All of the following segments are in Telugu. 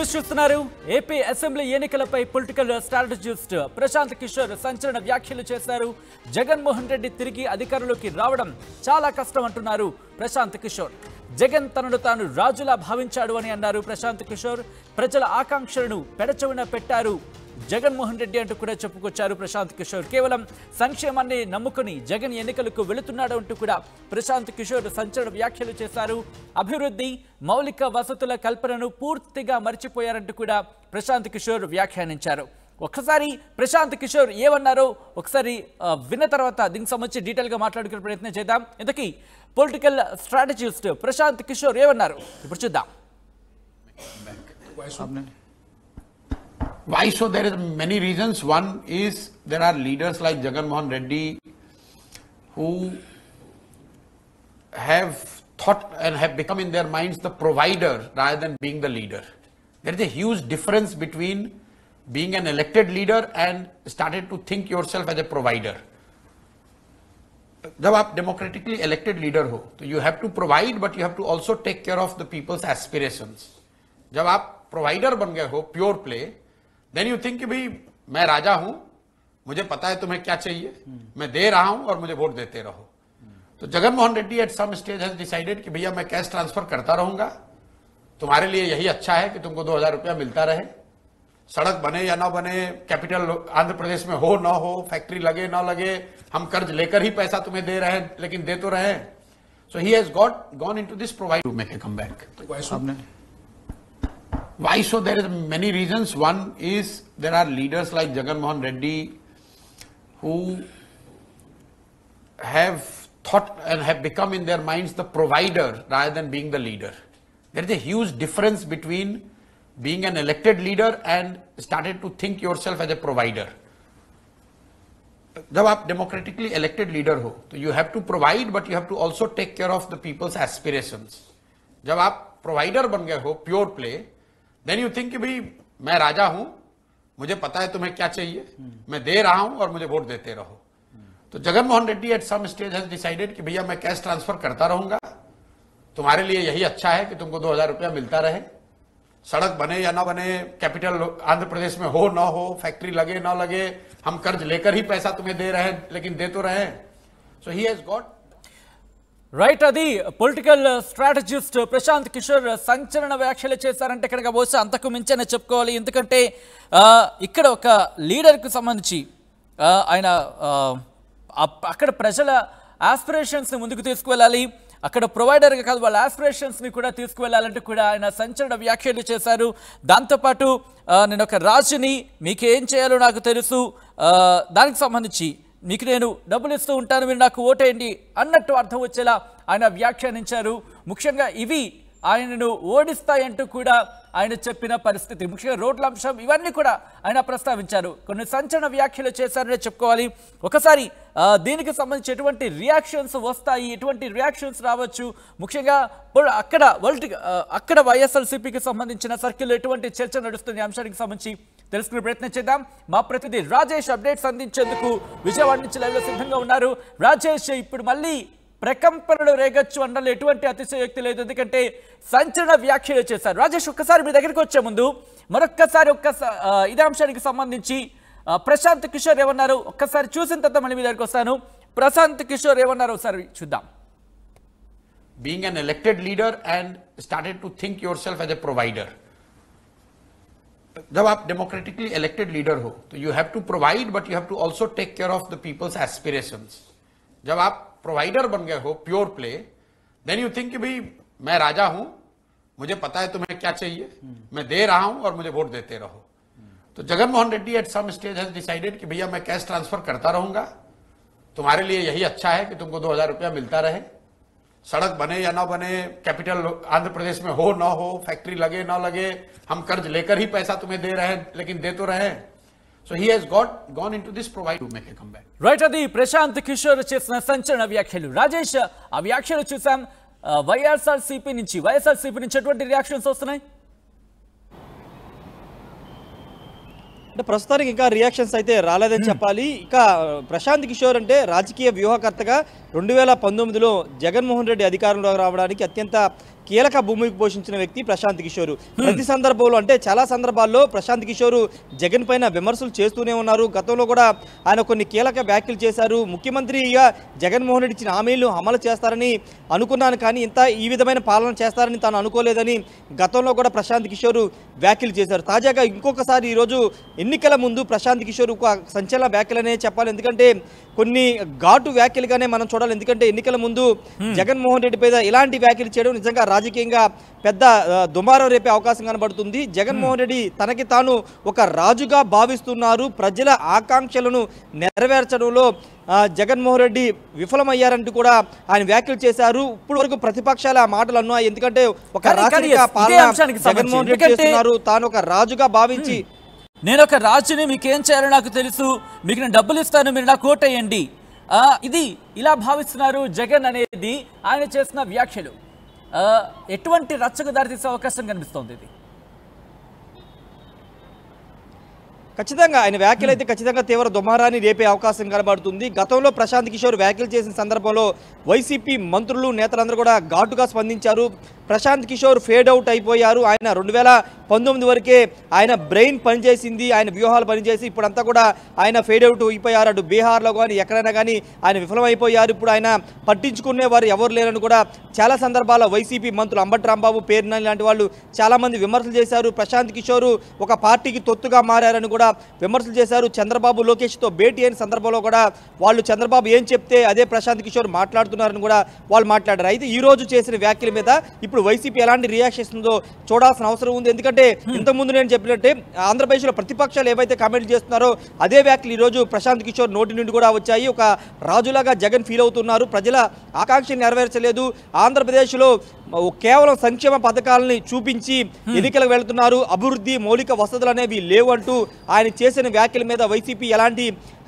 న్యూస్ చూస్తున్నారు. ఏపీ అసెంబ్లీ ఎన్నికలపై పొలిటికల్ స్ట్రాటజిస్ట్ ప్రశాంత్ కిషోర్ సంచలన వ్యాఖ్యలు చేశారు. జగన్మోహన్ రెడ్డి తిరిగి అధికారంలోకి రావడం చాలా కష్టం అంటున్నారు ప్రశాంత్ కిషోర్. జగన్ తనను తాను రాజులా భావించాడు అని అన్నారు ప్రశాంత్ కిషోర్. ప్రజల ఆకాంక్షలను పెడచెవిన పెట్టారు జగన్మోహన్ రెడ్డి అంటూ కూడా చెప్పుకొచ్చారు ప్రశాంత్ కిషోర్. కేవలం సంక్షేమాన్ని నమ్ముకుని జగన్ ఎన్నికలకు వెళుతున్నాడు అంటూ కూడా ప్రశాంత్ కిషోర్ సంచలన వ్యాఖ్యలు చేశారు. అభివృద్ధి, మౌలిక వసతుల కల్పనను పూర్తిగా మర్చిపోయారంటూ కూడా ప్రశాంత్ కిషోర్ వ్యాఖ్యానించారు. ఒక్కసారి ప్రశాంత్ కిషోర్ ఏమన్నారో ఒకసారి విన్న తర్వాత దీనికి సంబంధించి డీటెయిల్గా మాట్లాడుకునే ప్రయత్నం చేద్దాం. ఇంతకీ పొలిటికల్ స్ట్రాటజిస్ట్ ప్రశాంత్ కిషోర్ ఏమన్నారు ఇప్పుడు చూద్దాం. Why so? There is many reasons. One is there are leaders like Jagan Mohan Reddy who have thought and have become in their minds the provider rather than being the leader. There is a huge difference between being an elected leader and started to think yourself as a provider. जब आप democratically elected leader हो तो you have to provide but you have to also take care of the people's aspirations. जब आप provider बन गए हो pure play, then you think कि भाई मैं राजा हूं, मुझे पता है तुम्हें क्या चाहिए, मैं दे रहा हूं और मुझे वोट देते रहो. तो Jagan Mohan Reddy at some stage has decided कि भैया मैं कैश ट्रांसफर करता रहूंगा, तुम्हारे लिए यही अच्छा है कि तुमको 2000 रुपया मिलता रहे, सड़क बने या ना बने, कैपिटल आंध्र प्रदेश में हो ना हो, फैक्ट्री लगे ना लगे, हम कर्ज लेकर ही पैसा तुम्हें दे रहे हैं लेकिन दे तो रहे हैं. So he has gone into this provide to make a comeback. Why so? There is many reasons. One is there are leaders like Jagan Mohan Reddy who have thought and have become in their minds the provider rather than being the leader. There is a huge difference between being an elected leader and started to think yourself as a provider. जब आप democratically elected leader हो तो you have to provide but you have to also take care of the people's aspirations. जब आप provider बन गए हो pure play, then you think कि भाई मैं राजा हूं, मुझे पता है तुम्हें क्या चाहिए, मैं दे रहा हूं और मुझे वोट देते रहो. तो Jagan Mohan Reddy at some stage has decided कि भैया मैं कैश ट्रांसफर करता रहूंगा, तुम्हारे लिए यही अच्छा है कि तुमको 2000 रुपया मिलता रहे, सड़क बने या ना बने, कैपिटल आंध्र प्रदेश में हो ना हो, फैक्ट्री लगे ना लगे, हम कर्ज लेकर ही पैसा तुम्हें दे रहे हैं लेकिन दे तो रहे हैं. So he has got right. అది పొలిటికల్ స్ట్రాటజిస్ట్ ప్రశాంత్ కిషోర్ సంచలన వ్యాఖ్యలు చేశారంటే కనుక బహుశా అంతకు మించనే చెప్పుకోవాలి. ఎందుకంటే ఇక్కడ ఒక లీడర్కు సంబంధించి ఆయన అక్కడ ప్రజల ఆస్పిరేషన్స్ని ముందుకు తీసుకువెళ్ళాలి, అక్కడ ప్రొవైడర్గా కాదు వాళ్ళ ఆస్పిరేషన్స్ని కూడా తీసుకువెళ్ళాలంటూ కూడా ఆయన సంచలన వ్యాఖ్యలు చేశారు. దాంతోపాటు నేను ఒక రాజుని, మీకు ఏం చేయాలో నాకు తెలుసు, దానికి సంబంధించి మీకు నేను డబ్బులు ఇస్తూ ఉంటాను, మీరు నాకు ఓటేయండి అన్నట్టు అర్థం వచ్చేలా ఆయన వ్యాఖ్యానించారు. ముఖ్యంగా ఇవి ఆయనను ఓడిస్తాయంటూ కూడా ఆయన చెప్పిన పరిస్థితి, ముఖ్యంగా రోడ్ల అంశం, ఇవన్నీ కూడా ఆయన ప్రస్తావించారు. కొన్ని సంచలన వ్యాఖ్యలు చేశారనే చెప్పుకోవాలి. ఒకసారి దీనికి సంబంధించి ఎటువంటి రియాక్షన్స్ వస్తాయి, ఎటువంటి రియాక్షన్స్ రావచ్చు, ముఖ్యంగా అక్కడ వైఎస్ఆర్సీపీకి సంబంధించిన సర్కిల్లో ఎటువంటి చర్చ నడుస్తుంది అంశానికి సంబంధించి తెలుసుకునే ప్రయత్నం చేద్దాం. మా ప్రతినిధి రాజేష్ అప్డేట్స్ అందించేందుకు విజయవాడ నుంచి లైవ్లో సిద్ధంగా ఉన్నారు. రాజేష్, ఇప్పుడు మళ్ళీ ప్రకంపనలు రేగొచ్చు అనడంలో ఎటువంటి అతిశయోక్తి లేదు, ఎందుకంటే సంచలన వ్యాఖ్యలు చేశారు. రాజేష్, ఒక్కసారి మీ దగ్గరికి వచ్చే ముందు మరొక్కసారి ఇదే అంశానికి సంబంధించి ప్రశాంత్ కిషోర్ ఏమన్నారు ఒక్కసారి చూసిన తర్వాత మళ్ళీ మీ దగ్గరికి వస్తాను. ప్రశాంత్ కిషోర్ ఏమన్నారు ఒకసారి చూద్దాం. Being an elected leader and started to think yourself as a provider. जब आप democratically elected leader हो तो you have to provide but you have to also take care of the people's aspirations. जब आप provider बन गए हो pure play, then you think कि भाई मैं राजा हूं, मुझे पता है तुम्हें क्या चाहिए, मैं दे रहा हूं और मुझे वोट देते रहो. तो Jagan Mohan Reddy at some stage has decided कि भैया मैं कैश ट्रांसफर करता रहूंगा, तुम्हारे लिए यही अच्छा है कि तुमको 2000 रुपया मिलता रहे, सड़क बने या ना बने, कैपिटल आंध्र प्रदेश में हो ना हो, फैक्ट्री लगे ना लगे, हम कर्ज लेकर ही पैसा तुम्हें दे रहे हैं लेकिन दे तो रहे हैं. So he has gone into this provide to make a comeback. Right. అది ప్రశాంత్ కిషోర్ చేసిన సంచలన వ్యాఖ్యలు. రాజేష్, ఆ వ్యాఖ్యలు చూసాం. వైఎస్ఆర్సీపీ నుంచి ఎటువంటి రియాక్షన్స్ వస్తున్నాయి? అంటే ప్రస్తుతానికి ఇంకా రియాక్షన్స్ అయితే రాలేదని చెప్పాలి. ఇక ప్రశాంత్ కిషోర్ అంటే రాజకీయ వ్యూహకర్తగా 2019లో జగన్మోహన్ రెడ్డి అధికారంలో రావడానికి అత్యంత కీలక భూమికి పోషించిన వ్యక్తి ప్రశాంత్ కిషోర్. ప్రతి సందర్భంలో అంటే చాలా సందర్భాల్లో ప్రశాంత్ కిషోర్ జగన్ పైన విమర్శలు చేస్తూనే ఉన్నారు. గతంలో కూడా ఆయన కొన్ని కీలక వ్యాఖ్యలు చేశారు. ముఖ్యమంత్రిగా జగన్మోహన్ రెడ్డి ఇచ్చిన హామీలను అమలు చేస్తారని అనుకున్నాను, కానీ ఈ విధమైన పాలన చేస్తారని తాను అనుకోలేదని గతంలో కూడా ప్రశాంత్ కిషోర్ వ్యాఖ్యలు చేశారు. తాజాగా ఇంకొకసారి ఈరోజు ఎన్నికల ముందు ప్రశాంత్ కిషోర్ ఒక సంచలన వ్యాఖ్యలనే చెప్పాలి. ఎందుకంటే కొన్ని ఘాటు వ్యాఖ్యలుగానే మనం చూడాలి. ఎందుకంటే ఎన్నికల ముందు జగన్మోహన్ రెడ్డి పైన ఇలాంటి వ్యాఖ్యలు చేయడం నిజంగా రాజకీయంగా పెద్ద దుమారం రేపే అవకాశం కనబడుతుంది. జగన్మోహన్ రెడ్డి తనకి తాను ఒక రాజుగా భావిస్తున్నారు. ప్రజల ఆకాంక్షలను నెరవేర్చడంలో జగన్మోహన్ రెడ్డి విఫలమయ్యారంటూ కూడా ఆయన వ్యాఖ్యలు చేశారు. ఇప్పుడు వరకు ప్రతిపక్షాలు ఆ మాటలు అన్నాయి. ఎందుకంటే ఒక రాజకీయ పాలన జగన్మోహన్ రెడ్డి చేస్తున్నారు, తాను ఒక రాజుగా భావించి నేను ఒక రాజుని, మీకేం చేయాలో నాకు తెలుసు, మీకు నేను డబ్బులు ఇస్తాను, మీరు నాకు ఓటేయండి, ఇది ఇలా భావిస్తున్నారు జగన్ అనేది ఆయన చేసిన వ్యాఖ్యలు. ఎటువంటి రచ్చకు దారితీసే అవకాశం కనిపిస్తోంది ఇది? ఖచ్చితంగా ఆయన వ్యాఖ్యలు అయితే ఖచ్చితంగా తీవ్ర దుమారాన్ని రేపే అవకాశం కనబడుతుంది. గతంలో ప్రశాంత్ కిషోర్ వ్యాఖ్యలు చేసిన సందర్భంలో వైసీపీ మంత్రులు నేతలందరూ కూడా ఘాటుగా స్పందించారు. ప్రశాంత్ కిషోర్ ఫేడ్ అవుట్ అయిపోయారు. ఆయన 2019 వరకే ఆయన బ్రెయిన్ పనిచేసింది, ఆయన వ్యూహాలు పనిచేసి ఇప్పుడంతా కూడా ఆయన ఫేడ్ అవుట్ అయిపోయారు. అటు బీహార్లో కానీ ఎక్కడైనా కానీ ఆయన విఫలమైపోయారు. ఇప్పుడు ఆయన పట్టించుకునేవారు ఎవరు లేరని కూడా చాలా సందర్భాల్లో వైసీపీ మంత్రులు అంబటి రాంబాబు, పేర్నాని లాంటి వాళ్ళు చాలామంది విమర్శలు చేశారు. ప్రశాంత్ కిషోర్ ఒక పార్టీకి తొత్తుగా మారని కూడా విమర్శలు చేశారు. చంద్రబాబు లోకేష్తో భేటీ అయిన సందర్భంలో కూడా వాళ్ళు చంద్రబాబు ఏం చెప్తే అదే ప్రశాంత్ కిషోర్ మాట్లాడుతున్నారని కూడా వాళ్ళు మాట్లాడారు. అయితే ఈ రోజు చేసిన వ్యాఖ్యల మీద ఇప్పుడు వైసీపీ ఎలాంటి రియాక్షన్ ఇస్తుందో చూడాల్సిన అవసరం ఉంది. ఎందుకంటే ఇంతకుముందు నేను చెప్పినట్టే ఆంధ్రప్రదేశ్లో ప్రతిపక్షాలు ఏవైతే కామెంట్లు చేస్తున్నారో అదే వ్యాఖ్యలు ఈరోజు ప్రశాంత్ కిషోర్ నోటి నుండి కూడా వచ్చాయి. ఒక రాజులాగా జగన్ ఫీల్ అవుతున్నారు, ప్రజల ఆకాంక్షలు నెరవేర్చలేదు, ఆంధ్రప్రదేశ్లో కేవలం సంక్షేమ పథకాలని చూపించి ఎన్నికలకు వెళుతున్నారు, అభివృద్ధి మౌలిక వసతులు అనేవి లేవు అంటూ ఆయన చేసిన వ్యాఖ్యల మీద వైసీపీ ఎలాంటి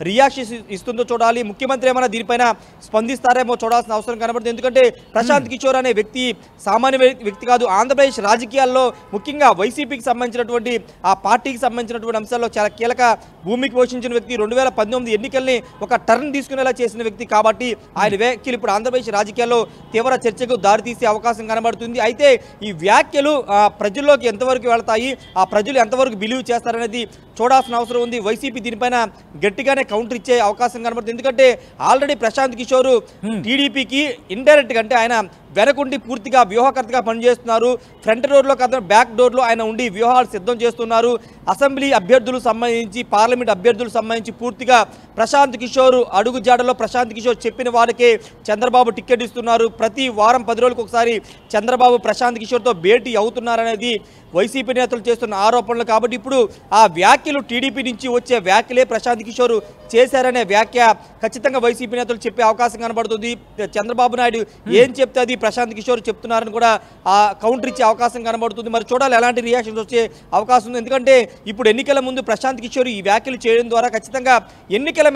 రియాక్షన్ ఇస్తుందో చూడాలి. ముఖ్యమంత్రి ఏమైనా దీనిపైన స్పందిస్తారేమో చూడాల్సిన అవసరం కనబడుతుంది. ఎందుకంటే ప్రశాంత్ కిషోర్ అనే వ్యక్తి సామాన్య వ్యక్తి కాదు. ఆంధ్రప్రదేశ్ రాజకీయాల్లో ముఖ్యంగా వైసీపీకి సంబంధించినటువంటి ఆ పార్టీకి సంబంధించినటువంటి అంశాల్లో చాలా కీలక భూమికి పోషించిన వ్యక్తి. 2019 ఎన్నికల్ని ఒక టర్న్ తీసుకునేలా చేసిన వ్యక్తి కాబట్టి ఆయన వ్యాఖ్యలు ఇప్పుడు ఆంధ్రప్రదేశ్ రాజకీయాల్లో తీవ్ర చర్చకు దారితీసే అవకాశం కనబడుతుంది. అయితే ఈ వ్యాఖ్యలు ప్రజల్లోకి ఎంతవరకు వెళతాయి, ఆ ప్రజలు ఎంతవరకు బిలీవ్ చేస్తారనేది చూడాల్సిన అవసరం ఉంది. వైసీపీ దీనిపైన గట్టిగానే కౌంటర్ ఇచ్చే అవకాశం కనబడుతుంది. ఎందుకంటే ఆల్రెడీ ప్రశాంత్ కిషోర్ టీడీపీకి ఇండైరెక్ట్గా అంటే ఆయన వెనకుండి పూర్తిగా వ్యూహకర్తగా పనిచేస్తున్నారు. ఫ్రంట్ డోర్లో కాదు బ్యాక్ డోర్లో ఆయన ఉండి వ్యూహాలు సిద్ధం చేస్తున్నారు. అసెంబ్లీ అభ్యర్థులకు సంబంధించి, పార్లమెంట్ అభ్యర్థులకు సంబంధించి పూర్తిగా ప్రశాంత్ కిషోర్ అడుగు జాడలో ప్రశాంత్ కిషోర్ చెప్పిన వారికే చంద్రబాబు టికెట్ ఇస్తున్నారు. ప్రతి వారం 10 రోజులకు ఒకసారి చంద్రబాబు ప్రశాంత్ కిషోర్తో భేటీ అవుతున్నారనేది వైసీపీ నేతలు చేస్తున్న ఆరోపణలు. కాబట్టి ఇప్పుడు ఆ వ్యాఖ్యలు టీడీపీ నుంచి వచ్చే వ్యాఖ్యలే ప్రశాంత్ కిషోర్ చేశారనే వ్యాఖ్య ఖచ్చితంగా వైసీపీ నేతలు చెప్పే అవకాశం కనబడుతుంది. చంద్రబాబు నాయుడు ఏం చెప్తే అది ప్రశాంత్ కిషోర్ చెప్తున్నారని కూడా ఆ కౌంటర్ ఇచ్చే అవకాశం కనబడుతుంది. మరి చూడాలి ఎలాంటి రియాక్షన్స్ వచ్చే అవకాశం ఉంది. ఎందుకంటే ఇప్పుడు ఎన్నికల ముందు ప్రశాంత్ కిషోర్ ఈ వ్యాఖ్యలు చేయడం ద్వారా ఖచ్చితంగా ఎన్నికల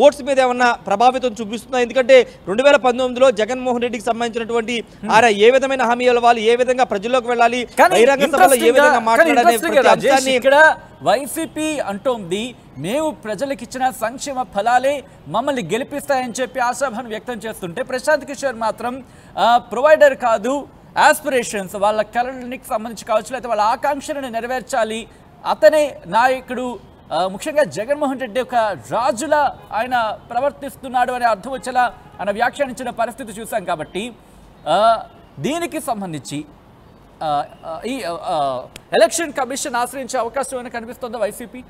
ఓట్స్ మీద ఏమన్నా ప్రభావితం చూపిస్తుందా? ఎందుకంటే 2019లో జగన్మోహన్ రెడ్డికి సంబంధించినటువంటి ఆయన ఏ విధమైన హామీ ఇవ్వాలి, ఏ విధంగా ప్రజల్లోకి వెళ్ళాలి, బహిరంగ సభలో ఏ విధంగా మాట్లాడాలి. ఇక్కడ వైసీపీ అంటోంది మేము ప్రజలకు ఇచ్చిన సంక్షేమ ఫలాలే మమ్మల్ని గెలిపిస్తాయని చెప్పి ఆశాభావం వ్యక్తం చేస్తుంటే ప్రశాంత్ కిషోర్ మాత్రం ప్రొవైడర్ కాదు, ఆస్పిరేషన్స్ వాళ్ళ కళనికి సంబంధించి కావచ్చు, లేకపోతే వాళ్ళ ఆకాంక్షలను నెరవేర్చాలి, అతనే నాయకుడు, ముఖ్యంగా జగన్మోహన్ రెడ్డి ఒక రాజులా ఆయన ప్రవర్తిస్తున్నాడు అనే అర్థం వచ్చేలా ఆయన వ్యాఖ్యానించిన పరిస్థితి చూసాం. కాబట్టి దీనికి సంబంధించి ఈ ఎలక్షన్ కమిషన్ ఆశ్రయించే అవకాశం ఏమైనా కనిపిస్తుందా వైసీపీ?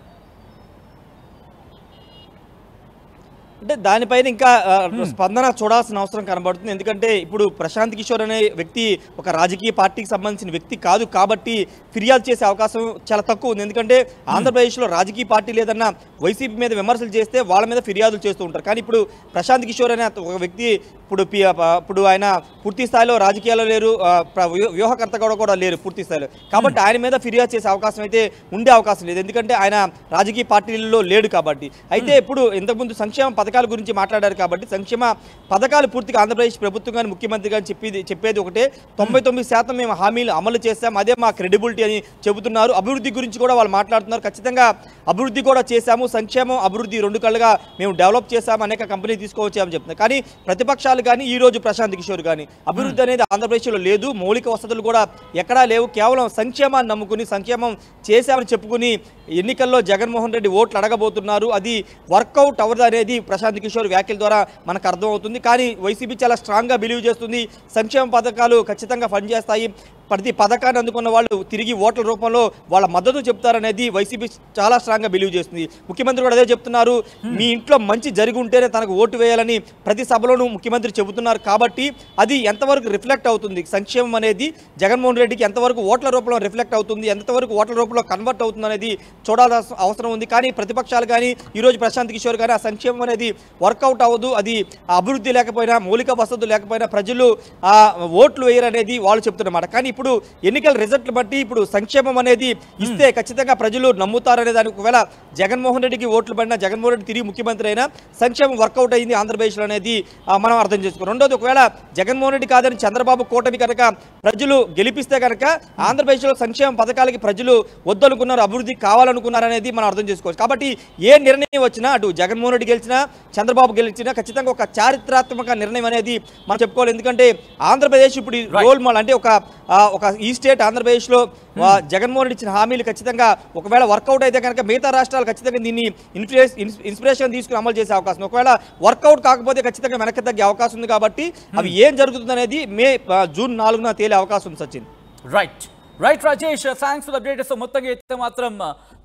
అంటే దానిపైన ఇంకా స్పందన చూడాల్సిన అవసరం కనబడుతుంది. ఎందుకంటే ఇప్పుడు ప్రశాంత్ కిషోర్ అనే వ్యక్తి ఒక రాజకీయ పార్టీకి సంబంధించిన వ్యక్తి కాదు కాబట్టి ఫిర్యాదు చేసే అవకాశం చాలా తక్కువ ఉంది. ఎందుకంటే ఆంధ్రప్రదేశ్లో రాజకీయ పార్టీ లేదన్న వైసీపీ మీద విమర్శలు చేస్తే వాళ్ళ మీద ఫిర్యాదులు చేస్తూ ఉంటారు. కానీ ఇప్పుడు ప్రశాంత్ కిషోర్ అనే ఒక వ్యక్తి ఇప్పుడు ఆయన పూర్తి స్థాయిలో రాజకీయాల్లో లేరు, వ్యూహకర్తగా కూడా లేరు పూర్తి స్థాయిలో. కాబట్టి ఆయన మీద ఫిర్యాదు చేసే అవకాశం అయితే ఉండే అవకాశం లేదు. ఎందుకంటే ఆయన రాజకీయ పార్టీల్లో లేడు కాబట్టి. అయితే ఇప్పుడు ఇంతకుముందు సంక్షేమ పథకాల గురించి మాట్లాడారు కాబట్టి సంక్షేమ పథకాలు పూర్తిగా ఆంధ్రప్రదేశ్ ప్రభుత్వం కానీ ముఖ్యమంత్రి కానీ చెప్పేది ఒకటే 99% మేము హామీలు అమలు చేస్తాం, అదే మా క్రెడిబిలిటీ అని చెబుతున్నారు. అభివృద్ధి గురించి కూడా వాళ్ళు మాట్లాడుతున్నారు. ఖచ్చితంగా అభివృద్ధి కూడా చేశాము, సంక్షేమం అభివృద్ధి రెండు కళ్ళుగా మేము డెవలప్ చేశాము, అనేక కంపెనీ తీసుకువచ్చామని చెప్తున్నారు. కానీ ప్రతిపక్షాలు కానీ ఈ రోజు ప్రశాంత్ కిషోర్ కానీ అభివృద్ధి అనేది ఆంధ్రప్రదేశ్లో లేదు, మౌలిక వసతులు కూడా ఎక్కడా లేవు, కేవలం సంక్షేమాన్ని నమ్ముకుని సంక్షేమం చేశామని చెప్పుకుని ఎన్నికల్లో జగన్మోహన్ రెడ్డి ఓట్లు అడగబోతున్నారు. అది వర్కౌట్ అవ్వదు అనేది ప్రశాంత్ కిషోర్ వ్యాఖ్యల ద్వారా మనకు అర్థమవుతుంది. కానీ వైసీపీ చాలా స్ట్రాంగ్గా బిలీవ్ చేస్తుంది, సంక్షేమ పథకాలు ఖచ్చితంగా ఫండ్ చేస్తాయి, ప్రతి పథకాన్ని అందుకున్న వాళ్ళు తిరిగి ఓట్ల రూపంలో వాళ్ళ మద్దతు చెప్తారనేది వైసీపీ చాలా స్ట్రాంగ్గా బిలీవ్ చేస్తుంది. ముఖ్యమంత్రి కూడా అదే చెప్తున్నారు, మీ ఇంట్లో మంచి జరిగి ఉంటేనే తనకు ఓటు వేయాలని ప్రతి సభలోనూ ముఖ్యమంత్రి చెబుతున్నారు. కాబట్టి అది ఎంతవరకు రిఫ్లెక్ట్ అవుతుంది, సంక్షేమం అనేది జగన్మోహన్ రెడ్డికి ఎంతవరకు ఓట్ల రూపంలో రిఫ్లెక్ట్ అవుతుంది, ఎంతవరకు ఓట్ల రూపంలో కన్వర్ట్ అవుతుంది అనేది చూడాల్సిన అవసరం ఉంది. కానీ ప్రతిపక్షాలు కానీ ఈరోజు ప్రశాంత్ కిషోర్ కానీ ఆ సంక్షేమం అనేది వర్కౌట్ అవ్వదు, అది అభివృద్ధి లేకపోయినా మౌలిక వసతులు లేకపోయినా ప్రజలు ఓట్లు వేయరనేది వాళ్ళు చెప్తున్నమాట. కానీ ఇప్పుడు ఎన్నికల రిజల్ట్ బట్టి ఇప్పుడు సంక్షేమం అనేది ఇస్తే ఖచ్చితంగా ప్రజలు నమ్ముతారనే దానికి ఒకవేళ జగన్మోహన్ రెడ్డికి ఓట్లు పడినా జగన్మోహన్ రెడ్డి తిరిగి ముఖ్యమంత్రి అయినా సంక్షేమం వర్కౌట్ అయింది ఆంధ్రప్రదేశ్లో అనేది మనం అర్థం చేసుకోవాలి. రెండోది, ఒకవేళ జగన్మోహన్ రెడ్డి కాదని చంద్రబాబు కూటమి కనుక ప్రజలు గెలిపిస్తే కనుక ఆంధ్రప్రదేశ్లో సంక్షేమ పథకాలకి ప్రజలు వద్దనుకున్నారు, అభివృద్ధి కావాలనుకున్నారు అనేది మనం అర్థం చేసుకోవచ్చు. కాబట్టి ఏ నిర్ణయం వచ్చినా అటు జగన్మోహన్ రెడ్డి గెలిచినా చంద్రబాబు గెలిచినా ఖచ్చితంగా ఒక చారిత్రాత్మక నిర్ణయం అనేది మనం చెప్పుకోవాలి. ఎందుకంటే ఆంధ్రప్రదేశ్ ఇప్పుడు రోల్ మోడల్ అంటే ఒక ఈ స్టేట్ ఆంధ్రప్రదేశ్లో జగన్మోహన్ రెడ్డి ఇచ్చిన హామీలు ఖచ్చితంగా ఒకవేళ వర్కౌట్ అయితే కనుక మిగతా రాష్ట్రాలు ఖచ్చితంగా దీన్ని ఇన్స్పిరేషన్ తీసుకుని అమలు చేసే అవకాశం, ఒకవేళ వర్కౌట్ కాకపోతే ఖచ్చితంగా వెనక్కి తగ్గే అవకాశం ఉంది. కాబట్టి అవి ఏం జరుగుతుంది అనేది జూన్ 4న తేలే అవకాశం ఉంది. Sachin. Right Rajesh, thanks for updates. మొత్తంగా అయితే మాత్రం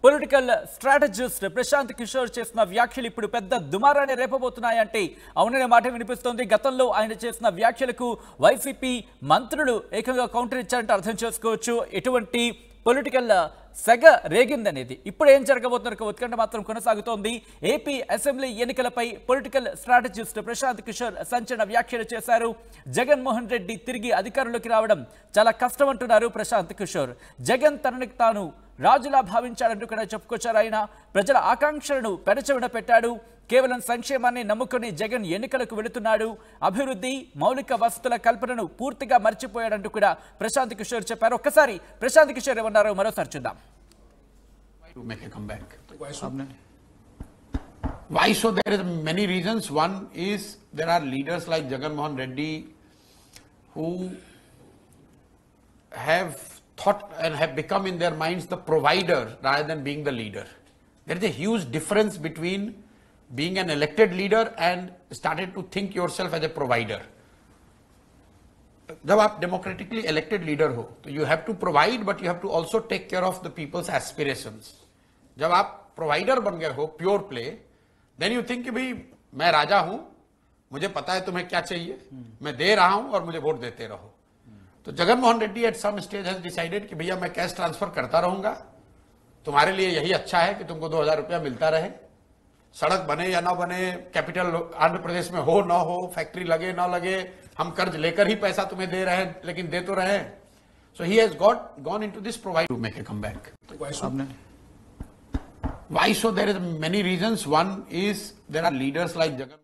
పొలిటికల్ స్ట్రాటజిస్ట్ ప్రశాంత్ కిషోర్ చేసిన వ్యాఖ్యలు ఇప్పుడు పెద్ద దుమారాన్ని రేపబోతున్నాయంటే అవుననే మాట వినిపిస్తోంది. గతంలో ఆయన చేసిన వ్యాఖ్యలకు వైసీపీ మంత్రులు ఏకంగా కౌంటర్ ఇచ్చారంటే అర్థం చేసుకోవచ్చు ఎటువంటి పొలిటికల్ సెగ రేగిందనేది. ఇప్పుడు ఏం జరగబోతున్న ఉత్కంఠ మాత్రం కొనసాగుతోంది. ఏపీ అసెంబ్లీ ఎన్నికలపై పొలిటికల్ స్ట్రాటజిస్ట్ ప్రశాంత్ కిషోర్ సంచలన వ్యాఖ్యలు చేశారు. జగన్మోహన్ రెడ్డి తిరిగి అధికారంలోకి రావడం చాలా కష్టం అంటున్నారు ప్రశాంత్ కిషోర్. జగన్ తననికి తాను రాజులా భావించాడంటూ కూడా చెప్పుకొచ్చారు. ఆయన ప్రజల ఆకాంక్షలను పెడచెవిన పెట్టాడు. కేవలం సంక్షేమాన్ని నమ్ముకుని జగన్ ఎన్నికలకు వెళుతున్నాడు. అభివృద్ధి మౌలిక వసతుల కల్పనను పూర్తిగా మర్చిపోయాడంటూ కూడా ప్రశాంత్ కిషోర్ చెప్పారు. ఒక్కసారి ప్రశాంత్ కిషోర్ ఏమన్నారో మరోసారి చూద్దాం. Why so? There is many reasons. One is there are leaders like Jagan Mohan Reddy who have thought and have become in their minds the provider rather than being the leader. There is a huge difference between being an elected leader and started to think yourself as a provider. जब आप democratically elected leader हो तो you have to provide but you have to also take care of the people's aspirations. जब आप provider बन गए हो pure play, then you think कि भाई मैं राजा हूं, मुझे पता है तुम्हें क्या चाहिए, मैं दे रहा हूं और मुझे वोट देते रहो. तो Jagan Mohan Reddy at some stage has decided कि भैया मैं कैश ट्रांसफर करता रहूंगा, तुम्हारे लिए यही अच्छा है कि तुमको 2000 रुपया मिलता रहे, सड़क बने या ना बने, कैपिटल आंध्र प्रदेश में हो ना हो, फैक्ट्री लगे ना लगे, हम कर्ज लेकर ही पैसा तुम्हें दे रहे हैं लेकिन दे तो रहे हैं. So he has gone into this provide to make a comeback. Why so? There is many reasons. One is there are leaders like Jagan